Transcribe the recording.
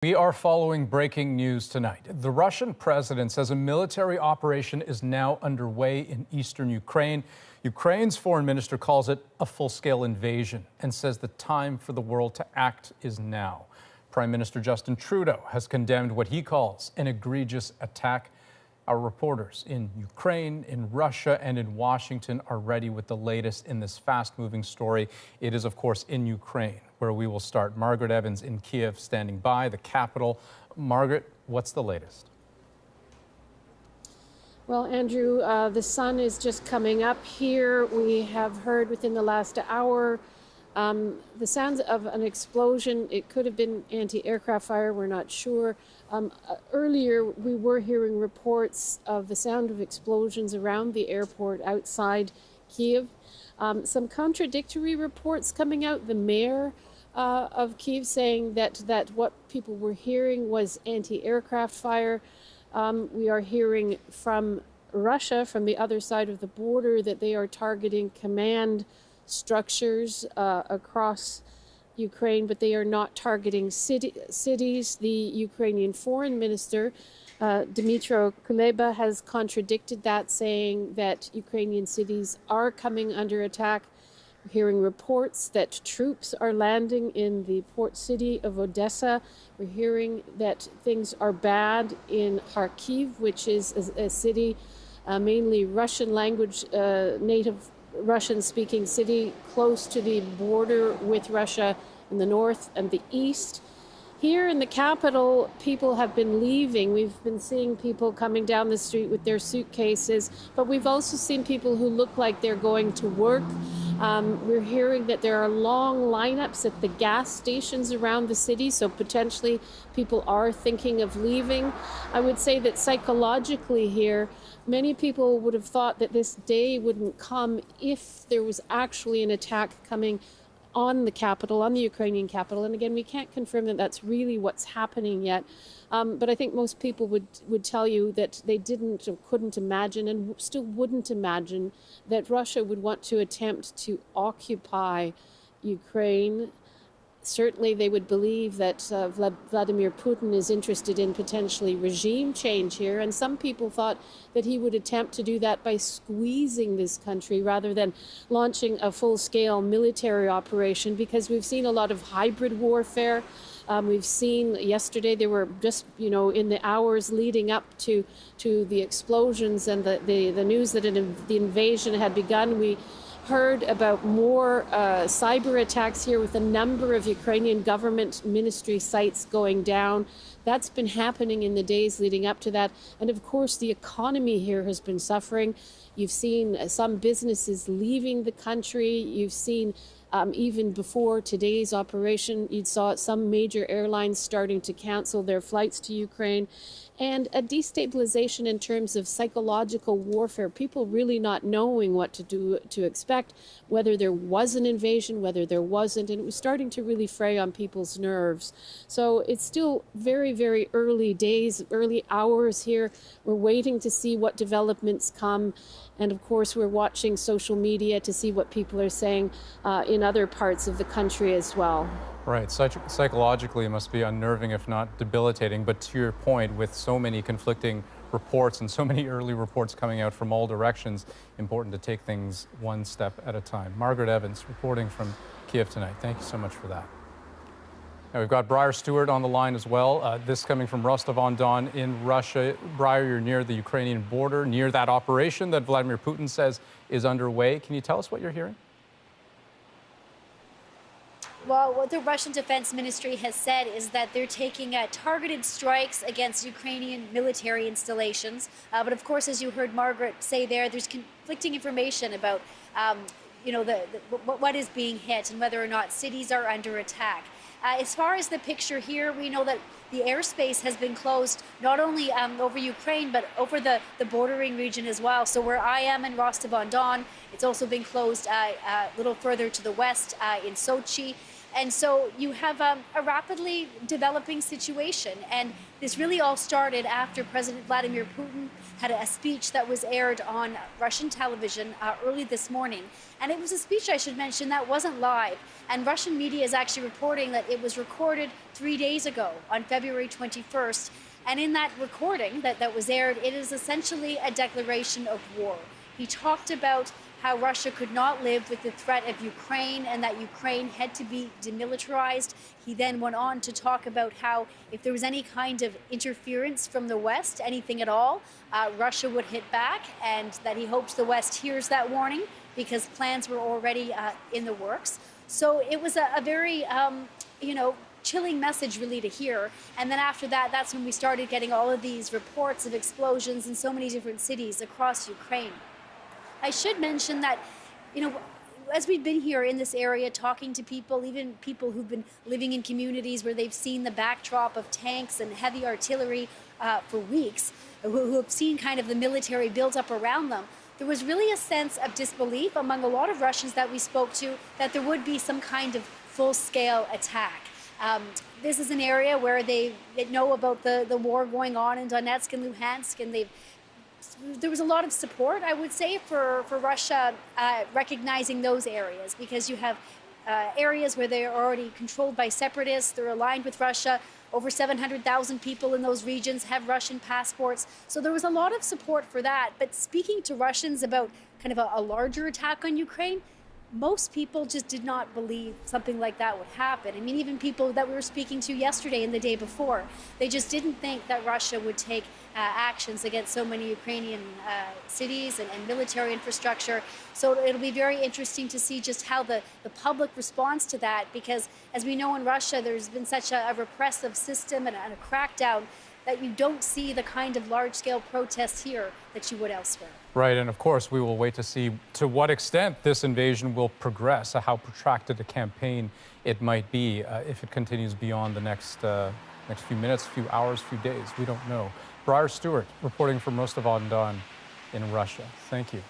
We are following breaking news tonight. The Russian president says a military operation is now underway in eastern Ukraine. Ukraine's foreign minister calls it a full-scale invasion and says the time for the world to act is now. Prime Minister Justin Trudeau has condemned what he calls an egregious attack. Our reporters in Ukraine, in Russia, and in Washington are ready with the latest in this fast-moving story. It is, of course, in Ukraine where we will start. Margaret Evans in Kiev standing by, the capital. Margaret, what's the latest? Well, Andrew, the sun is just coming up here. We have heard within the last hour the sounds of an explosion. It could have been anti-aircraft fire, we're not sure. Earlier, we were hearing reports of the sound of explosions around the airport outside Kiev. Some contradictory reports coming out. The mayor of Kiev saying that what people were hearing was anti-aircraft fire. We are hearing from Russia, from the other side of the border, that they are targeting command structures across Ukraine, but they are not targeting cities. The Ukrainian foreign minister, Dmytro Kuleba, has contradicted that, saying that Ukrainian cities are coming under attack. We're hearing reports that troops are landing in the port city of Odessa. We're hearing that things are bad in Kharkiv, which is a city, mainly Russian language, native Russian-speaking city, close to the border with Russia in the north and the east. Here in the capital, people have been leaving. We've been seeing people coming down the street with their suitcases, but we've also seen people who look like they're going to work. We're hearing that there are long lineups at the gas stations around the city, so potentially people are thinking of leaving. I would say that psychologically here, many people would have thought that this day wouldn't come if there was actually an attack coming on the capital, on the Ukrainian capital. And again, we can't confirm that that's really what's happening yet. But I think most people would tell you that they didn't or couldn't imagine, and still wouldn't imagine, that Russia would want to attempt to occupy Ukraine. Certainly they would believe that Vladimir Putin is interested in potentially regime change here, and some people thought that he would attempt to do that by squeezing this country rather than launching a full-scale military operation, because we've seen a lot of hybrid warfare. We've seen yesterday, there were just, in the hours leading up to the explosions and the news that the invasion had begun, we heard about more cyber attacks here, with a number of Ukrainian government ministry sites going down. That's been happening in the days leading up to that. And of course, the economy here has been suffering. You've seen some businesses leaving the country. You've seen even before today's operation, you saw some major airlines starting to cancel their flights to Ukraine, and a destabilization in terms of psychological warfare, people really not knowing what to expect, whether there was an invasion, whether there wasn't, and it was starting to really fray on people's nerves. So it's still very, very early days, early hours here. We're waiting to see what developments come. And of course, we're watching social media to see what people are saying in other parts of the country as well. Right. Psychologically, it must be unnerving, if not debilitating. But to your point, with so many conflicting reports and so many early reports coming out from all directions, important to take things one step at a time. Margaret Evans reporting from Kiev tonight. Thank you so much for that. Now, we've got Briar Stewart on the line as well. This coming from Rostov-on-Don in Russia. Briar, you're near the Ukrainian border, near that operation that Vladimir Putin says is underway. Can you tell us what you're hearing? Well, what the Russian Defense Ministry has said is that they're taking targeted strikes against Ukrainian military installations. But of course, as you heard Margaret say there's conflicting information about what is being hit and whether or not cities are under attack. As far as the picture here, we know that the airspace has been closed not only over Ukraine, but over the bordering region as well. So where I am in Rostov-on-Don, it's also been closed a little further to the west in Sochi. And so you have a rapidly developing situation. And this really all started after President Vladimir Putin had a speech that was aired on Russian television early this morning. And it was a speech, I should mention, that wasn't live. And Russian media is actually reporting that it was recorded 3 days ago on February 21st. And in that recording that was aired, it is essentially a declaration of war. He talked about how Russia could not live with the threat of Ukraine and that Ukraine had to be demilitarized. He then went on to talk about how if there was any kind of interference from the West, anything at all, Russia would hit back, and that he hopes the West hears that warning because plans were already in the works. So it was a very, chilling message really to hear. And then after that, that's when we started getting all of these reports of explosions in so many different cities across Ukraine. I should mention that, as we've been here in this area talking to people, even people who've been living in communities where they've seen the backdrop of tanks and heavy artillery for weeks, who have seen kind of the military built up around them, there was really a sense of disbelief among a lot of Russians that we spoke to that there would be some kind of full-scale attack. This is an area where they know about the war going on in Donetsk and Luhansk, and there was a lot of support, I would say, for Russia recognizing those areas, because you have areas where they are already controlled by separatists, they're aligned with Russia. Over 700,000 people in those regions have Russian passports. So there was a lot of support for that. But speaking to Russians about kind of a larger attack on Ukraine, most people just did not believe something like that would happen. I mean, even people that we were speaking to yesterday and the day before, they just didn't think that Russia would take actions against so many Ukrainian cities and military infrastructure. So it'll be very interesting to see just how the public responds to that, because as we know in Russia, there's been such a repressive system and a crackdown that you don't see the kind of large-scale protests here that you would elsewhere. Right, and of course, we will wait to see to what extent this invasion will progress, how protracted a campaign it might be, if it continues beyond the next few minutes, few hours, few days. We don't know. Briar Stewart reporting from Rostov-on-Don in Russia. Thank you.